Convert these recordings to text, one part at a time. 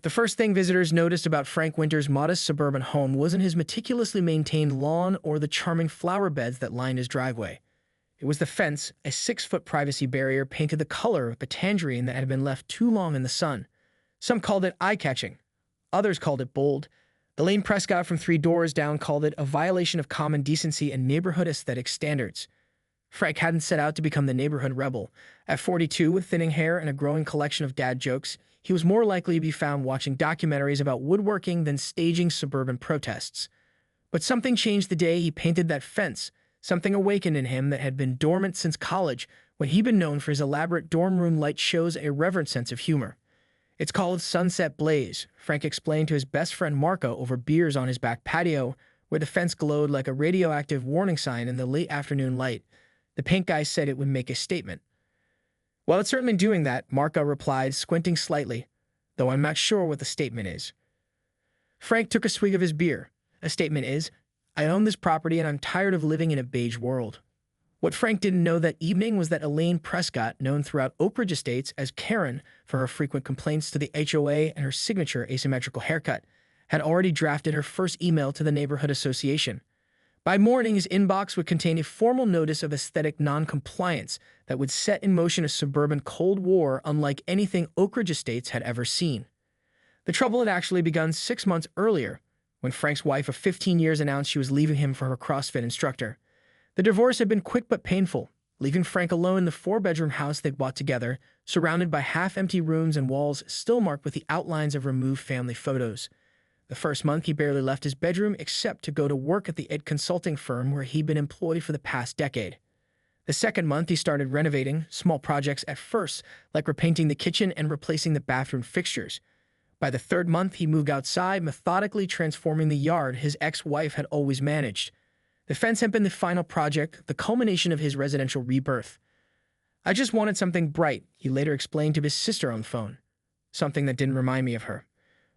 The first thing visitors noticed about Frank Winter's modest suburban home wasn't his meticulously maintained lawn or the charming flower beds that lined his driveway. It was the fence, a 6-foot privacy barrier painted the color of a tangerine that had been left too long in the sun. Some called it eye-catching. Others called it bold. Elaine Prescott from 3 Doors Down called it a violation of common decency and neighborhood aesthetic standards. Frank hadn't set out to become the neighborhood rebel. At 42, with thinning hair and a growing collection of dad jokes, he was more likely to be found watching documentaries about woodworking than staging suburban protests. But something changed the day he painted that fence. Something awakened in him that had been dormant since college, when he'd been known for his elaborate dorm room light shows and irreverent sense of humor. "It's called Sunset Blaze," Frank explained to his best friend Marco over beers on his back patio, where the fence glowed like a radioactive warning sign in the late afternoon light. The paint guy said it would make a statement. "Well, it's certainly doing that," Marco replied, squinting slightly, "though I'm not sure what the statement is." Frank took a swig of his beer. "A statement is, I own this property and I'm tired of living in a beige world." What Frank didn't know that evening was that Elaine Prescott, known throughout Oak Ridge Estates as Karen for her frequent complaints to the HOA and her signature asymmetrical haircut, had already drafted her first email to the neighborhood association. By morning, his inbox would contain a formal notice of aesthetic non-compliance that would set in motion a suburban Cold War unlike anything Oak Ridge Estates had ever seen. The trouble had actually begun 6 months earlier, when Frank's wife of 15 years announced she was leaving him for her CrossFit instructor. The divorce had been quick but painful, leaving Frank alone in the 4-bedroom house they'd bought together, surrounded by half-empty rooms and walls still marked with the outlines of removed family photos. The first month, he barely left his bedroom except to go to work at the ed consulting firm where he'd been employed for the past decade. The second month, he started renovating, small projects at first, like repainting the kitchen and replacing the bathroom fixtures. By the third month, he moved outside, methodically transforming the yard his ex-wife had always managed. The fence had been the final project, the culmination of his residential rebirth. "I just wanted something bright," he later explained to his sister on the phone. "Something that didn't remind me of her."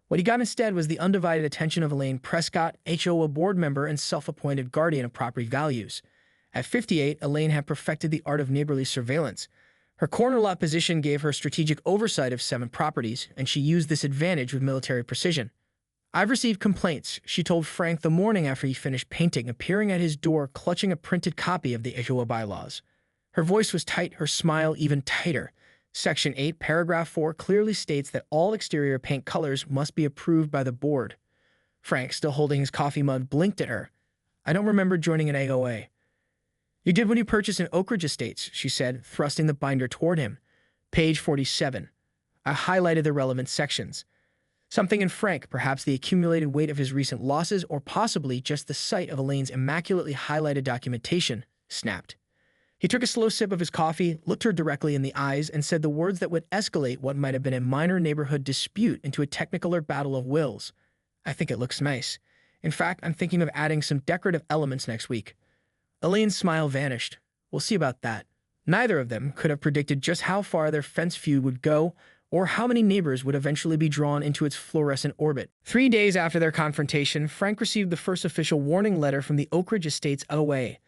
What he got instead was the undivided attention of Elaine Prescott, HOA board member and self-appointed guardian of property values. At 58, Elaine had perfected the art of neighborly surveillance. Her corner lot position gave her strategic oversight of 7 properties, and she used this advantage with military precision. "I've received complaints," she told Frank the morning after he finished painting, appearing at his door clutching a printed copy of the HOA bylaws. Her voice was tight, her smile even tighter. Section 8, paragraph 4 clearly states that all exterior paint colors must be approved by the board. Frank, still holding his coffee mug, blinked at her. "I don't remember joining an AOA." "You did when you purchased an Oak Ridge Estates," she said, thrusting the binder toward him. Page 47. I highlighted the relevant sections. Something in Frank, perhaps the accumulated weight of his recent losses or possibly just the sight of Elaine's immaculately highlighted documentation, snapped. He took a slow sip of his coffee, looked her directly in the eyes, and said the words that would escalate what might have been a minor neighborhood dispute into a technicolor battle of wills. "I think it looks nice. In fact, I'm thinking of adding some decorative elements next week." Elaine's smile vanished. "We'll see about that." Neither of them could have predicted just how far their fence feud would go, or how many neighbors would eventually be drawn into its fluorescent orbit. 3 days after their confrontation, Frank received the first official warning letter from the Oak Ridge Estates OA.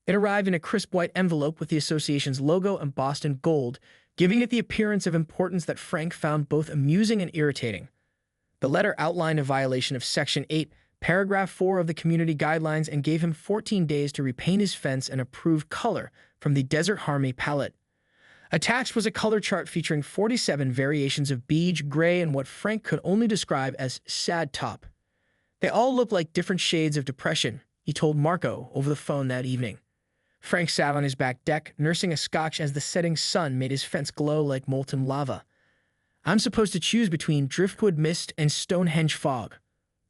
It arrived in a crisp white envelope with the association's logo embossed in gold, giving it the appearance of importance that Frank found both amusing and irritating. The letter outlined a violation of Section 8, Paragraph 4 of the community guidelines and gave him 14 days to repaint his fence an approved color from the Desert Harmony palette. Attached was a color chart featuring 47 variations of beige, gray, and what Frank could only describe as sad top. They all looked like different shades of depression, he told Marco over the phone that evening. Frank sat on his back deck, nursing a scotch as the setting sun made his fence glow like molten lava. "I'm supposed to choose between driftwood mist and Stonehenge fog.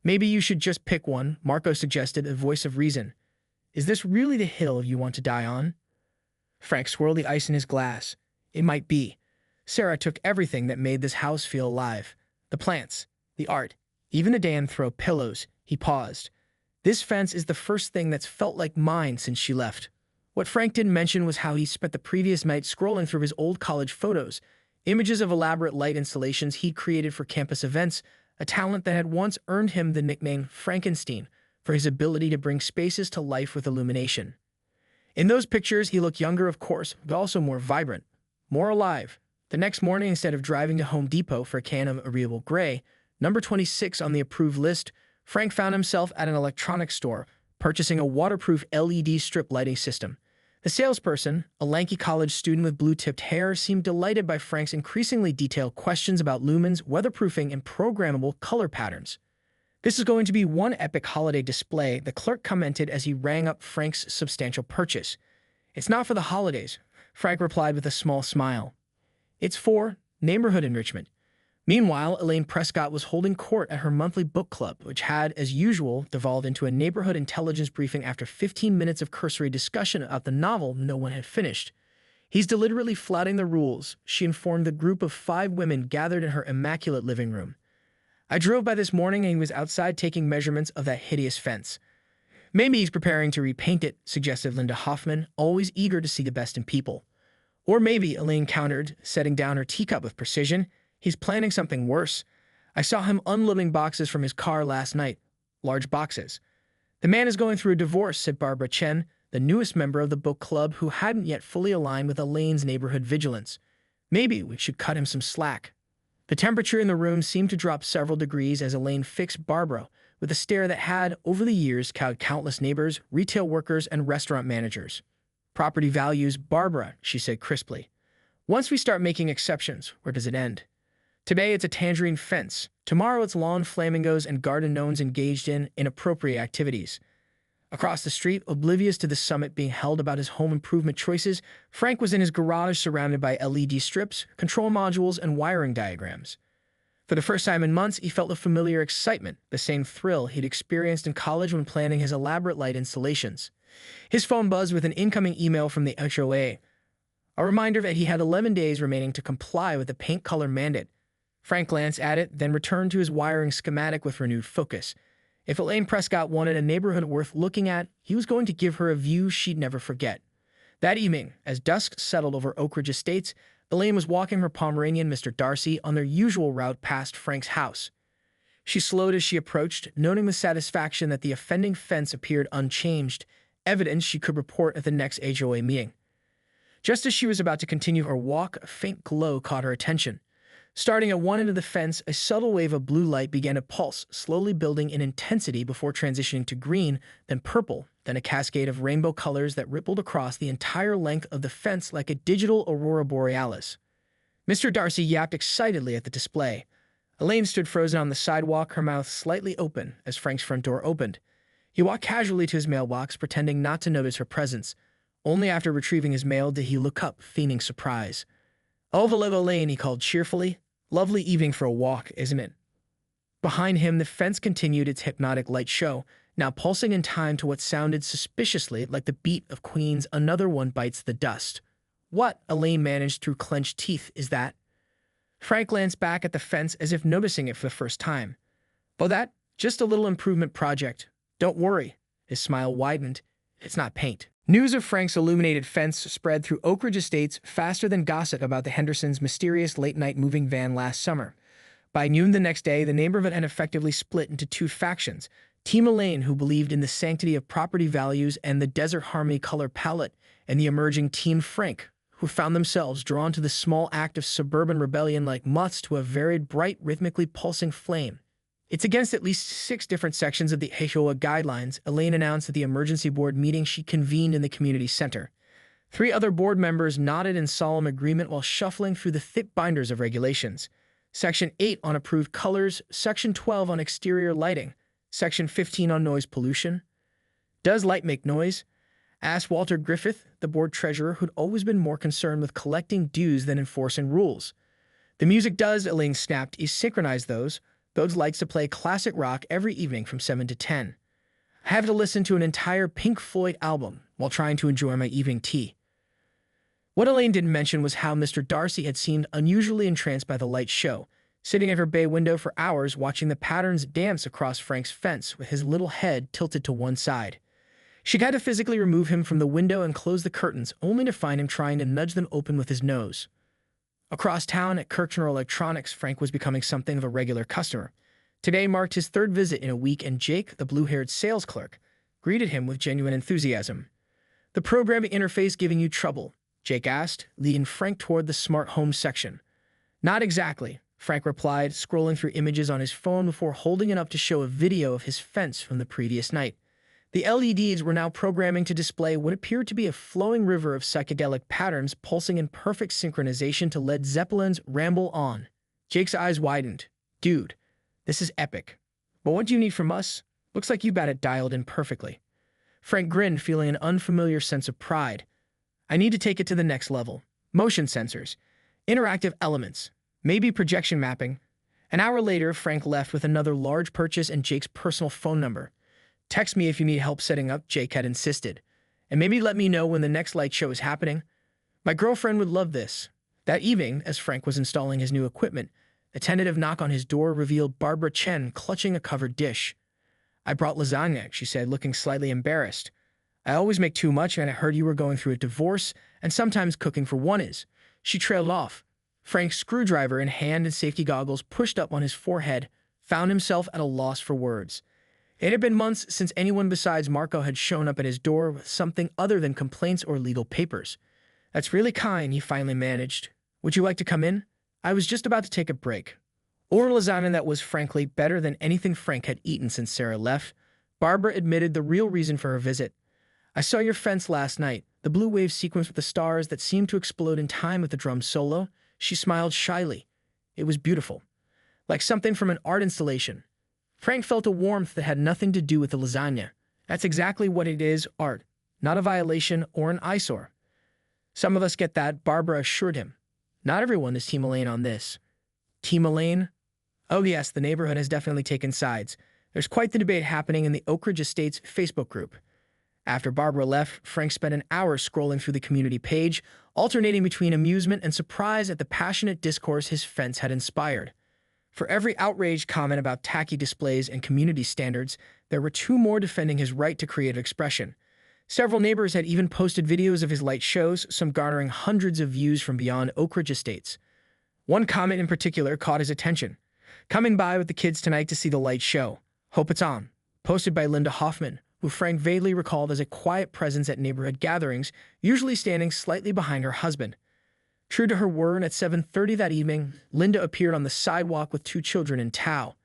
Maybe you should just pick one," Marco suggested, a voice of reason. "Is this really the hill you want to die on?" Frank swirled the ice in his glass. "It might be. Sarah took everything that made this house feel alive. The plants, the art, even the damn throw pillows." He paused. "This fence is the first thing that's felt like mine since she left." What Frank didn't mention was how he spent the previous night scrolling through his old college photos, images of elaborate light installations he'd created for campus events, a talent that had once earned him the nickname Frankenstein for his ability to bring spaces to life with illumination. In those pictures, he looked younger, of course, but also more vibrant, more alive. The next morning, instead of driving to Home Depot for a can of Agreeable Gray, Number 26 on the approved list, Frank found himself at an electronics store, purchasing a waterproof LED strip lighting system. The salesperson, a lanky college student with blue-tipped hair, seemed delighted by Frank's increasingly detailed questions about lumens, weatherproofing, and programmable color patterns. "This is going to be one epic holiday display," the clerk commented as he rang up Frank's substantial purchase. "It's not for the holidays," Frank replied with a small smile. "It's for neighborhood enrichment." Meanwhile, Elaine Prescott was holding court at her monthly book club, which had, as usual, devolved into a neighborhood intelligence briefing after 15 minutes of cursory discussion about the novel no one had finished. "He's deliberately flouting the rules," she informed the group of 5 women gathered in her immaculate living room. "I drove by this morning and he was outside taking measurements of that hideous fence." "Maybe he's preparing to repaint it," suggested Linda Hoffman, always eager to see the best in people. "Or maybe," Elaine countered, setting down her teacup with precision, "he's planning something worse. I saw him unloading boxes from his car last night. Large boxes." "The man is going through a divorce," said Barbara Chen, the newest member of the book club who hadn't yet fully aligned with Elaine's neighborhood vigilance. "Maybe we should cut him some slack." The temperature in the room seemed to drop several degrees as Elaine fixed Barbara with a stare that had, over the years, cowed countless neighbors, retail workers, and restaurant managers. "Property values, Barbara," she said crisply. "Once we start making exceptions, where does it end? Today it's a tangerine fence. Tomorrow it's lawn flamingos and garden gnomes engaged in inappropriate activities." Across the street, oblivious to the summit being held about his home improvement choices, Frank was in his garage surrounded by LED strips, control modules, and wiring diagrams. For the first time in months, he felt the familiar excitement, the same thrill he'd experienced in college when planning his elaborate light installations. His phone buzzed with an incoming email from the HOA, a reminder that he had 11 days remaining to comply with the paint color mandate. Frank glanced at it, then returned to his wiring schematic with renewed focus. If Elaine Prescott wanted a neighborhood worth looking at, he was going to give her a view she'd never forget. That evening, as dusk settled over Oak Ridge Estates, Elaine was walking her Pomeranian, Mr. Darcy, on their usual route past Frank's house. She slowed as she approached, noting with satisfaction that the offending fence appeared unchanged, evidence she could report at the next HOA meeting. Just as she was about to continue her walk, a faint glow caught her attention. Starting at one end of the fence, a subtle wave of blue light began to pulse, slowly building in intensity before transitioning to green, then purple, then a cascade of rainbow colors that rippled across the entire length of the fence like a digital aurora borealis. Mr. Darcy yapped excitedly at the display. Elaine stood frozen on the sidewalk, her mouth slightly open as Frank's front door opened. He walked casually to his mailbox, pretending not to notice her presence. Only after retrieving his mail did he look up, feigning surprise. "Oh, hello, Elaine," he called cheerfully. "Lovely evening for a walk, isn't it?" Behind him, the fence continued its hypnotic light show, now pulsing in time to what sounded suspiciously like the beat of Queen's "Another One Bites the Dust." "What," Elaine managed through clenched teeth, "is that?" Frank glanced back at the fence as if noticing it for the first time. "Oh, that? Just a little improvement project. Don't worry." His smile widened. "It's not paint." News of Frank's illuminated fence spread through Oak Ridge Estates faster than gossip about the Hendersons' mysterious late-night moving van last summer. By noon the next day, the neighborhood had effectively split into 2 factions: Team Elaine, who believed in the sanctity of property values and the desert harmony color palette, and the emerging Team Frank, who found themselves drawn to the small act of suburban rebellion like moths to a varied, bright, rhythmically pulsing flame. "It's against at least 6 different sections of the HOA guidelines," Elaine announced at the emergency board meeting she convened in the community center. 3 other board members nodded in solemn agreement while shuffling through the thick binders of regulations. Section 8 on approved colors, Section 12 on exterior lighting, Section 15 on noise pollution. "Does light make noise?" asked Walter Griffith, the board treasurer who'd always been more concerned with collecting dues than enforcing rules. "The music does," Elaine snapped. "You synchronize those. Those likes to play classic rock every evening from 7 to 10. I have to listen to an entire Pink Floyd album while trying to enjoy my evening tea." What Elaine didn't mention was how Mr. Darcy had seemed unusually entranced by the light show, sitting at her bay window for hours watching the patterns dance across Frank's fence with his little head tilted to one side. She'd had to physically remove him from the window and close the curtains, only to find him trying to nudge them open with his nose. Across town at Kirkconnell Electronics, Frank was becoming something of a regular customer. Today marked his 3rd visit in a week, and Jake, the blue-haired sales clerk, greeted him with genuine enthusiasm. "The programming interface giving you trouble?" Jake asked, leading Frank toward the smart home section. "Not exactly," Frank replied, scrolling through images on his phone before holding it up to show a video of his fence from the previous night. The LEDs were now programming to display what appeared to be a flowing river of psychedelic patterns pulsing in perfect synchronization to Led Zeppelin's Ramble On. Jake's eyes widened. Dude, this is epic. But what do you need from us? Looks like you got it dialed in perfectly. Frank grinned, feeling an unfamiliar sense of pride. I need to take it to the next level. Motion sensors, interactive elements, maybe projection mapping. An hour later, Frank left with another large purchase and Jake's personal phone number. Text me if you need help setting up, Jake had insisted. And maybe let me know when the next light show is happening. My girlfriend would love this. That evening, as Frank was installing his new equipment, a tentative knock on his door revealed Barbara Chen clutching a covered dish. I brought lasagna, she said, looking slightly embarrassed. I always make too much, and I heard you were going through a divorce, and sometimes cooking for one is. She trailed off. Frank's screwdriver in hand and safety goggles pushed up on his forehead, found himself at a loss for words. It had been months since anyone besides Marco had shown up at his door with something other than complaints or legal papers. That's really kind, he finally managed. Would you like to come in? I was just about to take a break. Or lasagna that was frankly better than anything Frank had eaten since Sarah left. Barbara admitted the real reason for her visit. I saw your fence last night, the blue wave sequence with the stars that seemed to explode in time with the drum solo. She smiled shyly. It was beautiful. Like something from an art installation. Frank felt a warmth that had nothing to do with the lasagna. That's exactly what it is, art, not a violation or an eyesore. Some of us get that, Barbara assured him. Not everyone is Team Elaine on this. Team Elaine? Oh yes, the neighborhood has definitely taken sides. There's quite the debate happening in the Oak Ridge Estates Facebook group. After Barbara left, Frank spent an hour scrolling through the community page, alternating between amusement and surprise at the passionate discourse his fence had inspired. For every outraged comment about tacky displays and community standards, there were two more defending his right to creative expression. Several neighbors had even posted videos of his light shows, some garnering hundreds of views from beyond Oak Ridge Estates. One comment in particular caught his attention. Coming by with the kids tonight to see the light show. Hope it's on. Posted by Linda Hoffman, who Frank vaguely recalled as a quiet presence at neighborhood gatherings, usually standing slightly behind her husband. True to her word, at 7:30 that evening, Linda appeared on the sidewalk with two children in tow.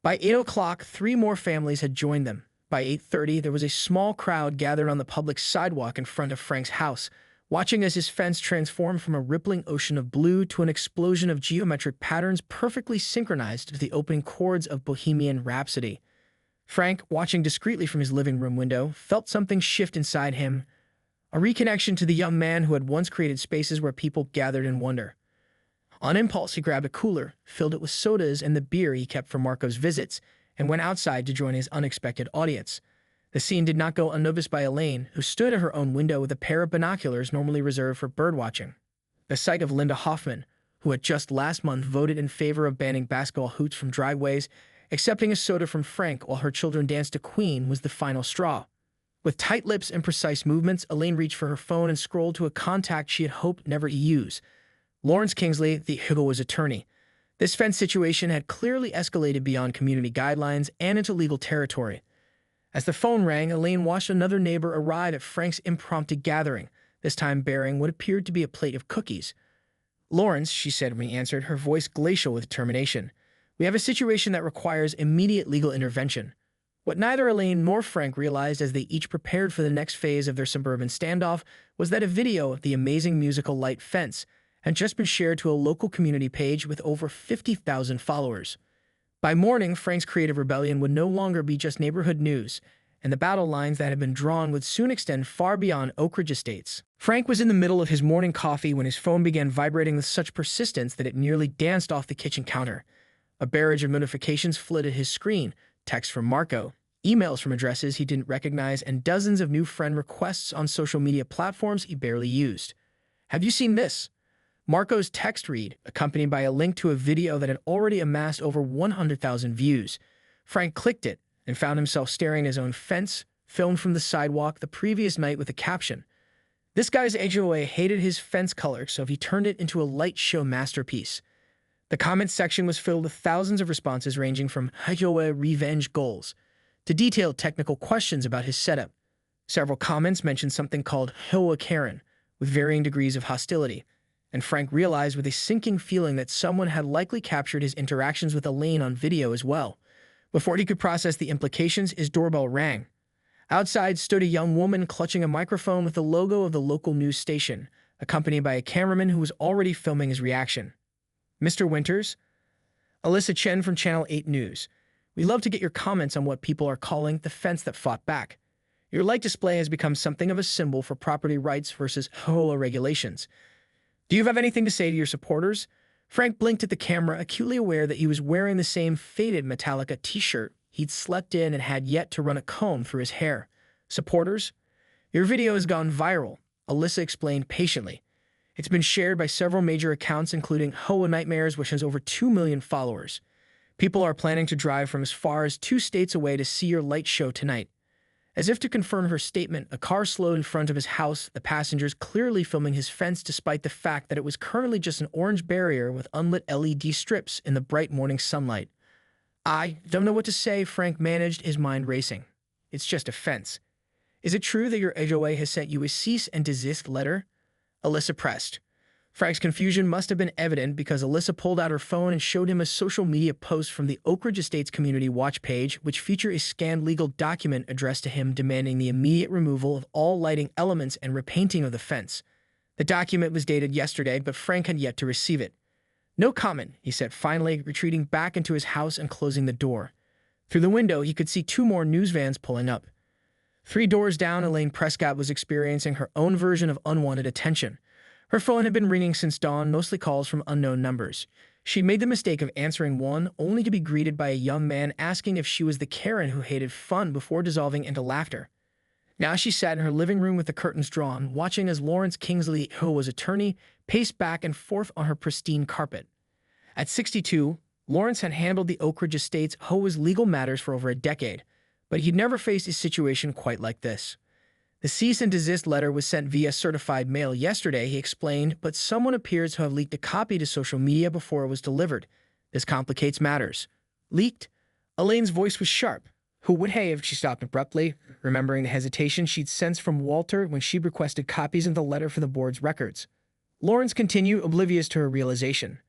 By 8 o'clock, 3 more families had joined them. By 8:30, there was a small crowd gathered on the public sidewalk in front of Frank's house, watching as his fence transformed from a rippling ocean of blue to an explosion of geometric patterns perfectly synchronized to the opening chords of Bohemian Rhapsody. Frank, watching discreetly from his living room window, felt something shift inside him, a reconnection to the young man who had once created spaces where people gathered in wonder. On impulse, he grabbed a cooler, filled it with sodas and the beer he kept for Marco's visits, and went outside to join his unexpected audience. The scene did not go unnoticed by Elaine, who stood at her own window with a pair of binoculars normally reserved for birdwatching. The sight of Linda Hoffman, who had just last month voted in favor of banning basketball hoops from driveways, accepting a soda from Frank while her children danced to Queen, was the final straw. With tight lips and precise movements, Elaine reached for her phone and scrolled to a contact she had hoped never to use. Lawrence Kingsley, the Higglewood's attorney. This fence situation had clearly escalated beyond community guidelines and into legal territory. As the phone rang, Elaine watched another neighbor arrive at Frank's impromptu gathering, this time bearing what appeared to be a plate of cookies. Lawrence, she said when he answered, her voice glacial with determination. We have a situation that requires immediate legal intervention. What neither Elaine nor Frank realized as they each prepared for the next phase of their suburban standoff was that a video of the amazing musical light fence had just been shared to a local community page with over 50,000 followers. By morning, Frank's creative rebellion would no longer be just neighborhood news, and the battle lines that had been drawn would soon extend far beyond Oak Ridge Estates. Frank was in the middle of his morning coffee when his phone began vibrating with such persistence that it nearly danced off the kitchen counter. A barrage of notifications flooded his screen, texts from Marco, emails from addresses he didn't recognize, and dozens of new friend requests on social media platforms he barely used. Have you seen this? Marco's text read, accompanied by a link to a video that had already amassed over 100,000 views. Frank clicked it and found himself staring at his own fence, filmed from the sidewalk the previous night with a caption. This guy's HOA hated his fence color, so he turned it into a light show masterpiece. The comment section was filled with thousands of responses ranging from HOA revenge goals to detailed technical questions about his setup. Several comments mentioned something called HOA Karen, with varying degrees of hostility. And Frank realized with a sinking feeling that someone had likely captured his interactions with Elaine on video as well. Before he could process the implications, his doorbell rang. Outside stood a young woman clutching a microphone with the logo of the local news station, accompanied by a cameraman who was already filming his reaction. "Mr. Winters?" "Alyssa Chen from Channel 8 News. We'd love to get your comments on what people are calling the fence that fought back. Your light display has become something of a symbol for property rights versus HOA regulations. Do you have anything to say to your supporters?" Frank blinked at the camera, acutely aware that he was wearing the same faded Metallica t-shirt he'd slept in and had yet to run a comb through his hair. "Supporters? Your video has gone viral," Alyssa explained patiently. "It's been shared by several major accounts, including HOA Nightmares, which has over 2 million followers. People are planning to drive from as far as 2 states away to see your light show tonight." As if to confirm her statement, a car slowed in front of his house, the passengers clearly filming his fence despite the fact that it was currently just an orange barrier with unlit LED strips in the bright morning sunlight. "I don't know what to say," Frank managed, his mind racing. "It's just a fence. Is it true that your HOA has sent you a cease and desist letter?" Alyssa pressed. Frank's confusion must have been evident because Alyssa pulled out her phone and showed him a social media post from the Oak Ridge Estates Community Watch page, which featured a scanned legal document addressed to him demanding the immediate removal of all lighting elements and repainting of the fence. The document was dated yesterday, but Frank had yet to receive it. "No comment," he said, finally retreating back into his house and closing the door. Through the window, he could see 2 more news vans pulling up. 3 doors down, Elaine Prescott was experiencing her own version of unwanted attention. Her phone had been ringing since dawn, mostly calls from unknown numbers. She'd made the mistake of answering one, only to be greeted by a young man asking if she was the Karen who hated fun before dissolving into laughter. Now she sat in her living room with the curtains drawn, watching as Lawrence Kingsley, who was attorney, paced back and forth on her pristine carpet. At 62, Lawrence had handled the Oak Ridge Estates HOA's legal matters for over a decade, but he'd never faced a situation quite like this. The cease and desist letter was sent via certified mail yesterday, he explained, but someone appears to have leaked a copy to social media before it was delivered. This complicates matters. "Leaked?" Elaine's voice was sharp. Who would have? She stopped abruptly, remembering the hesitation she'd sensed from Walter when she requested copies of the letter for the board's records. Lawrence continued, oblivious to her realization.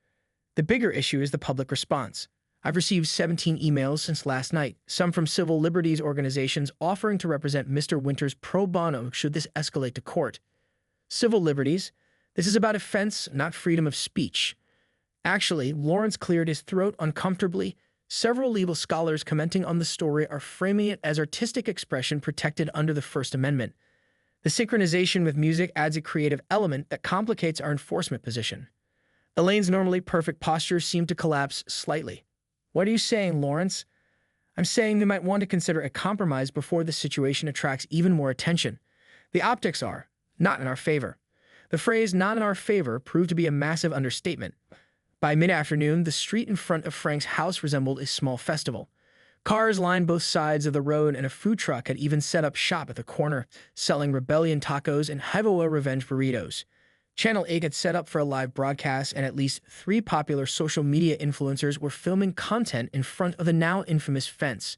"The bigger issue is the public response. I've received 17 emails since last night, some from civil liberties organizations offering to represent Mr. Winters pro bono should this escalate to court." Civil liberties? This is about offense, not freedom of speech. Actually, Lawrence cleared his throat uncomfortably. Several legal scholars commenting on the story are framing it as artistic expression protected under the First Amendment. The synchronization with music adds a creative element that complicates our enforcement position. Elaine's normally perfect posture seemed to collapse slightly. "What are you saying, Lawrence?" "I'm saying they might want to consider a compromise before the situation attracts even more attention. The optics are not in our favor." The phrase "not in our favor" proved to be a massive understatement. By mid-afternoon, the street in front of Frank's house resembled a small festival. Cars lined both sides of the road, and a food truck had even set up shop at the corner, selling rebellion tacos and HOA revenge burritos. Channel 8 had set up for a live broadcast, and at least 3 popular social media influencers were filming content in front of the now infamous fence.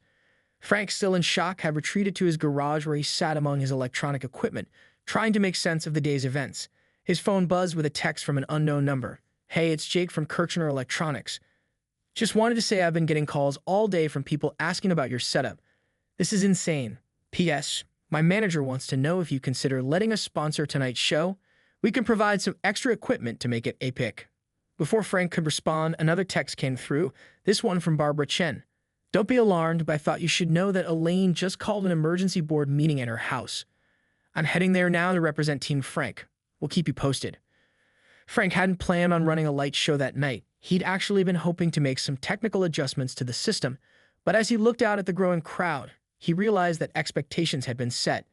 Frank, still in shock, had retreated to his garage where he sat among his electronic equipment, trying to make sense of the day's events. His phone buzzed with a text from an unknown number. "Hey, it's Jake from Kirchner Electronics. Just wanted to say I've been getting calls all day from people asking about your setup. This is insane. P.S. My manager wants to know if you consider letting us sponsor tonight's show. We can provide some extra equipment to make it epic." Before Frank could respond, another text came through, this one from Barbara Chen. "Don't be alarmed, but I thought you should know that Elaine just called an emergency board meeting at her house. I'm heading there now to represent Team Frank. We'll keep you posted." Frank hadn't planned on running a light show that night. He'd actually been hoping to make some technical adjustments to the system, but as he looked out at the growing crowd, he realized that expectations had been set.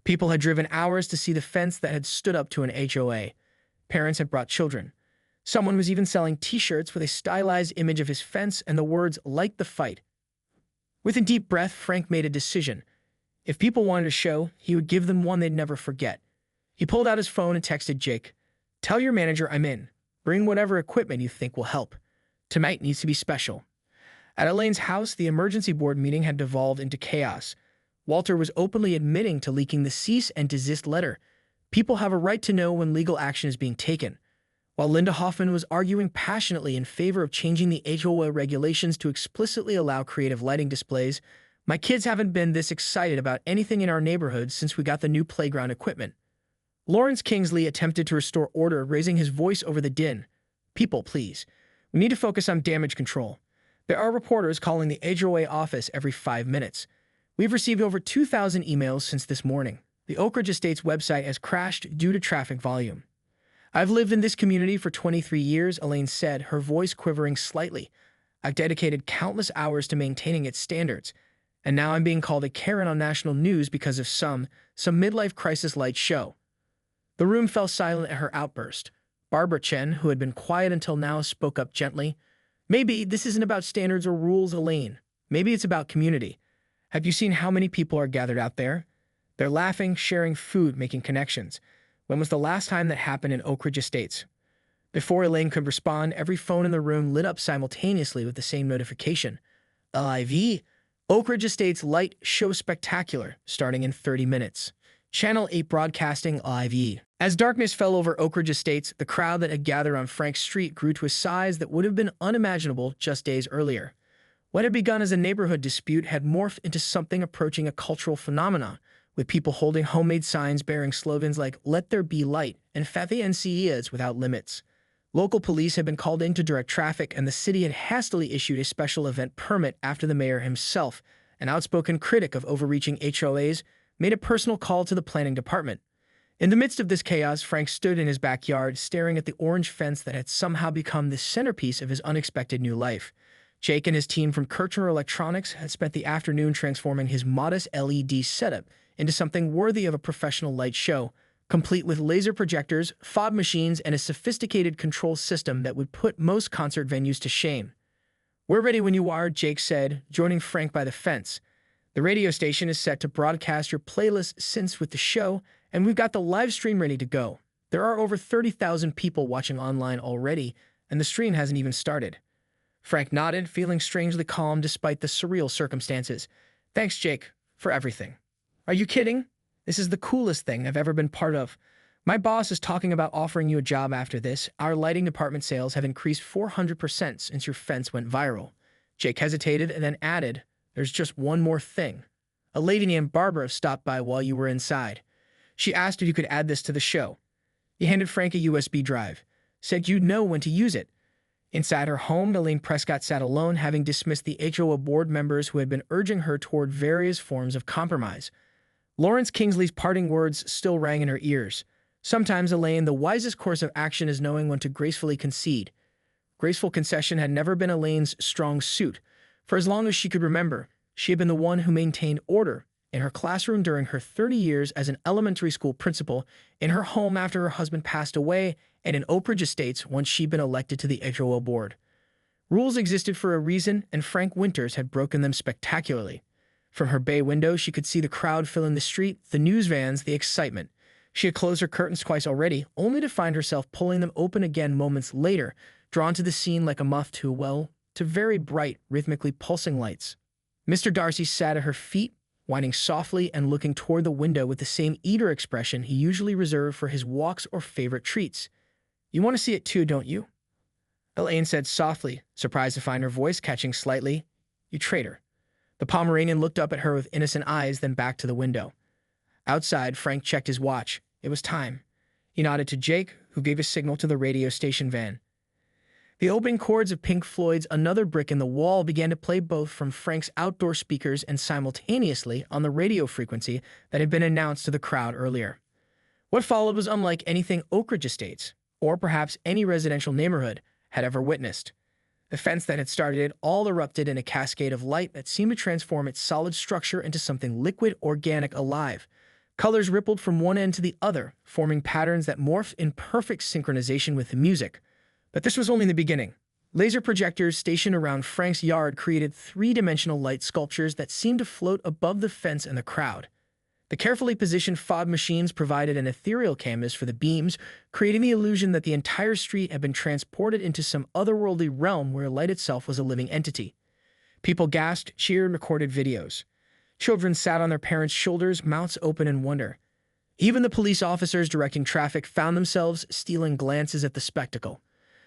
People had driven hours to see the fence that had stood up to an HOA. Parents had brought children. Someone was even selling t-shirts with a stylized image of his fence and the words "Light the Fight." With a deep breath, Frank made a decision. If people wanted a show, he would give them one they'd never forget. He pulled out his phone and texted Jake. "Tell your manager I'm in. Bring whatever equipment you think will help. Tonight needs to be special." At Elaine's house, the emergency board meeting had devolved into chaos. Walter was openly admitting to leaking the cease and desist letter. People have a right to know when legal action is being taken. While Linda Hoffman was arguing passionately in favor of changing the HOA regulations to explicitly allow creative lighting displays, my kids haven't been this excited about anything in our neighborhood since we got the new playground equipment. Lawrence Kingsley attempted to restore order, raising his voice over the din. People, please. We need to focus on damage control. There are reporters calling the HOA office every 5 minutes. We've received over 2,000 emails since this morning. The Oak Ridge Estates website has crashed due to traffic volume. I've lived in this community for 23 years, Elaine said, her voice quivering slightly. I've dedicated countless hours to maintaining its standards, and now I'm being called a Karen on national news because of some midlife crisis light show. The room fell silent at her outburst. Barbara Chen, who had been quiet until now, spoke up gently. Maybe this isn't about standards or rules, Elaine. Maybe it's about community. Have you seen how many people are gathered out there? They're laughing, sharing food, making connections. When was the last time that happened in Oak Ridge Estates? Before Elaine could respond, every phone in the room lit up simultaneously with the same notification. LIV, Oak Ridge Estates Light Show Spectacular, starting in 30 minutes. Channel 8 Broadcasting LIV. As darkness fell over Oak Ridge Estates, the crowd that had gathered on Frank Street grew to a size that would have been unimaginable just days earlier. What had begun as a neighborhood dispute had morphed into something approaching a cultural phenomenon, with people holding homemade signs bearing slogans like "Let There Be Light" and "Fathy NCEs without limits." Local police had been called in to direct traffic, and the city had hastily issued a special event permit after the mayor himself, an outspoken critic of overreaching HOAs, made a personal call to the planning department. In the midst of this chaos, Frank stood in his backyard, staring at the orange fence that had somehow become the centerpiece of his unexpected new life. Jake and his team from Kirchner Electronics had spent the afternoon transforming his modest LED setup into something worthy of a professional light show, complete with laser projectors, fob machines, and a sophisticated control system that would put most concert venues to shame. "We're ready when you are," Jake said, joining Frank by the fence. "The radio station is set to broadcast your playlist syncs with the show, and we've got the live stream ready to go. There are over 30,000 people watching online already, and the stream hasn't even started." Frank nodded, feeling strangely calm despite the surreal circumstances. "Thanks, Jake, for everything." "Are you kidding? This is the coolest thing I've ever been part of. My boss is talking about offering you a job after this. Our lighting department sales have increased 400% since your fence went viral." Jake hesitated and then added, "There's just one more thing. A lady named Barbara stopped by while you were inside. She asked if you could add this to the show." He handed Frank a USB drive, said you'd know when to use it. Inside her home, Elaine Prescott sat alone, having dismissed the HOA board members who had been urging her toward various forms of compromise. Lawrence Kingsley's parting words still rang in her ears. "Sometimes, Elaine, the wisest course of action is knowing when to gracefully concede." Graceful concession had never been Elaine's strong suit. For as long as she could remember, she had been the one who maintained order in her classroom during her 30 years as an elementary school principal, in her home after her husband passed away, and in Oak Ridge Estates once she'd been elected to the HOA board. Rules existed for a reason, and Frank Winters had broken them spectacularly. From her bay window, she could see the crowd filling the street, the news vans, the excitement. She had closed her curtains twice already, only to find herself pulling them open again moments later, drawn to the scene like a moth to very bright, rhythmically pulsing lights. Mr. Darcy sat at her feet, whining softly and looking toward the window with the same eager expression he usually reserved for his walks or favorite treats. "You want to see it too, don't you?" Elaine said softly, surprised to find her voice catching slightly. "You traitor." The Pomeranian looked up at her with innocent eyes, then back to the window. Outside, Frank checked his watch. It was time. He nodded to Jake, who gave a signal to the radio station van. The opening chords of Pink Floyd's "Another Brick in the Wall" began to play both from Frank's outdoor speakers and simultaneously on the radio frequency that had been announced to the crowd earlier. What followed was unlike anything Oak Ridge Estates, or perhaps any residential neighborhood, had ever witnessed. The fence that had started it all erupted in a cascade of light that seemed to transform its solid structure into something liquid, organic, alive. Colors rippled from one end to the other, forming patterns that morphed in perfect synchronization with the music. But this was only the beginning. Laser projectors stationed around Frank's yard created three-dimensional light sculptures that seemed to float above the fence and the crowd. The carefully positioned fob machines provided an ethereal canvas for the beams, creating the illusion that the entire street had been transported into some otherworldly realm where light itself was a living entity. People gasped, cheered, recorded videos. Children sat on their parents' shoulders, mouths open in wonder. Even the police officers directing traffic found themselves stealing glances at the spectacle.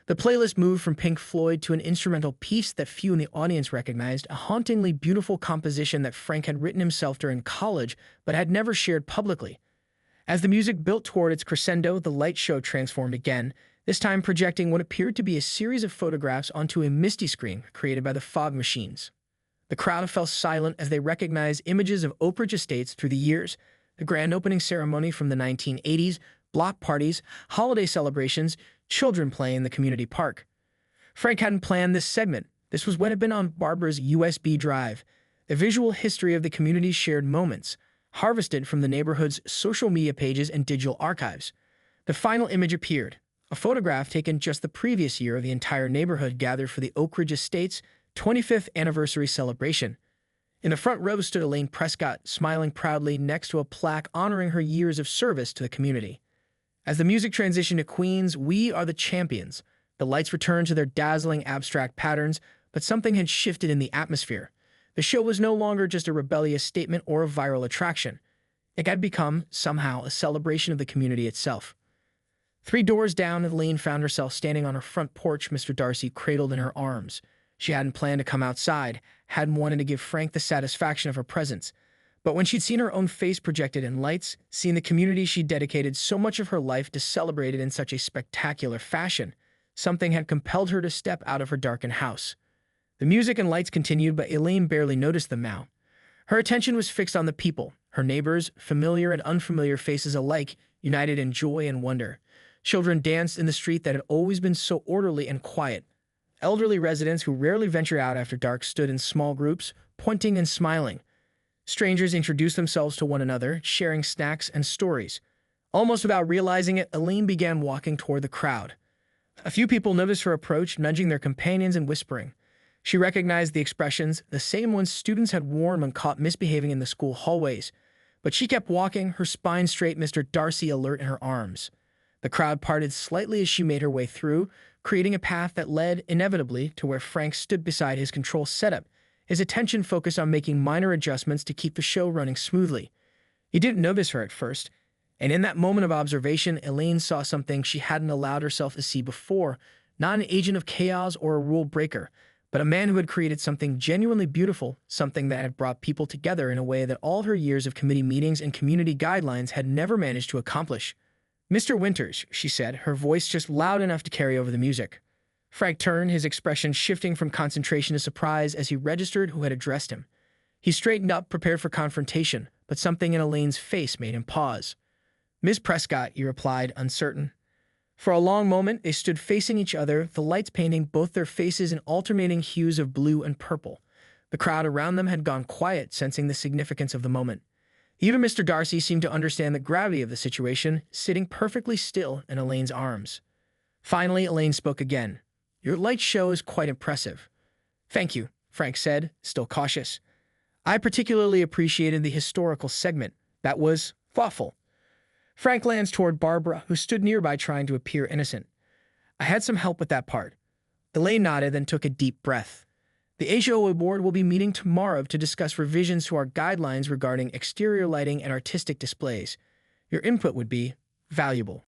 The playlist moved from Pink Floyd to an instrumental piece that few in the audience recognized, a hauntingly beautiful composition that Frank had written himself during college but had never shared publicly. As the music built toward its crescendo, the light show transformed again, this time projecting what appeared to be a series of photographs onto a misty screen created by the fog machines. The crowd fell silent as they recognized images of Oak Ridge estates through the years, the grand opening ceremony from the 1980s, block parties, holiday celebrations, children playing in the community park. Frank hadn't planned this segment. This was what had been on Barbara's USB drive, the visual history of the community's shared moments, harvested from the neighborhood's social media pages and digital archives. The final image appeared, a photograph taken just the previous year of the entire neighborhood gathered for the Oak Ridge Estates' 25th anniversary celebration. In the front row stood Elaine Prescott, smiling proudly next to a plaque honoring her years of service to the community. As the music transitioned to Queen's "We Are the Champions," the lights returned to their dazzling abstract patterns, but something had shifted in the atmosphere. The show was no longer just a rebellious statement or a viral attraction. It had become, somehow, a celebration of the community itself. 3 doors down, Elaine found herself standing on her front porch, Mr. Darcy cradled in her arms. She hadn't planned to come outside, hadn't wanted to give Frank the satisfaction of her presence. But when she'd seen her own face projected in lights, seen the community she'd dedicated so much of her life to celebrate it in such a spectacular fashion, something had compelled her to step out of her darkened house. The music and lights continued, but Elaine barely noticed them now. Her attention was fixed on the people, her neighbors, familiar and unfamiliar faces alike, united in joy and wonder. Children danced in the street that had always been so orderly and quiet. Elderly residents who rarely ventured out after dark stood in small groups, pointing and smiling. Strangers introduced themselves to one another, sharing snacks and stories. Almost without realizing it, Elaine began walking toward the crowd. A few people noticed her approach, nudging their companions and whispering. She recognized the expressions, the same ones students had worn when caught misbehaving in the school hallways. But she kept walking, her spine straight, Mr. Darcy alert in her arms. The crowd parted slightly as she made her way through, creating a path that led, inevitably, to where Frank stood beside his control setup, his attention focused on making minor adjustments to keep the show running smoothly. He didn't notice her at first, and in that moment of observation, Elaine saw something she hadn't allowed herself to see before, not an agent of chaos or a rule breaker, but a man who had created something genuinely beautiful, something that had brought people together in a way that all her years of committee meetings and community guidelines had never managed to accomplish. "Mr. Winters," she said, her voice just loud enough to carry over the music. Frank turned, his expression shifting from concentration to surprise as he registered who had addressed him. He straightened up, prepared for confrontation, but something in Elaine's face made him pause. "Miss Prescott," he replied, uncertain. For a long moment, they stood facing each other, the lights painting both their faces in alternating hues of blue and purple. The crowd around them had gone quiet, sensing the significance of the moment. Even Mr. Darcy seemed to understand the gravity of the situation, sitting perfectly still in Elaine's arms. Finally, Elaine spoke again. "Your light show is quite impressive." "Thank you," Frank said, still cautious. "I particularly appreciated the historical segment. That was thoughtful." Frank glanced toward Barbara, who stood nearby trying to appear innocent. "I had some help with that part." Elaine nodded, then took a deep breath. "The HO Board will be meeting tomorrow to discuss revisions to our guidelines regarding exterior lighting and artistic displays. Your input would be valuable."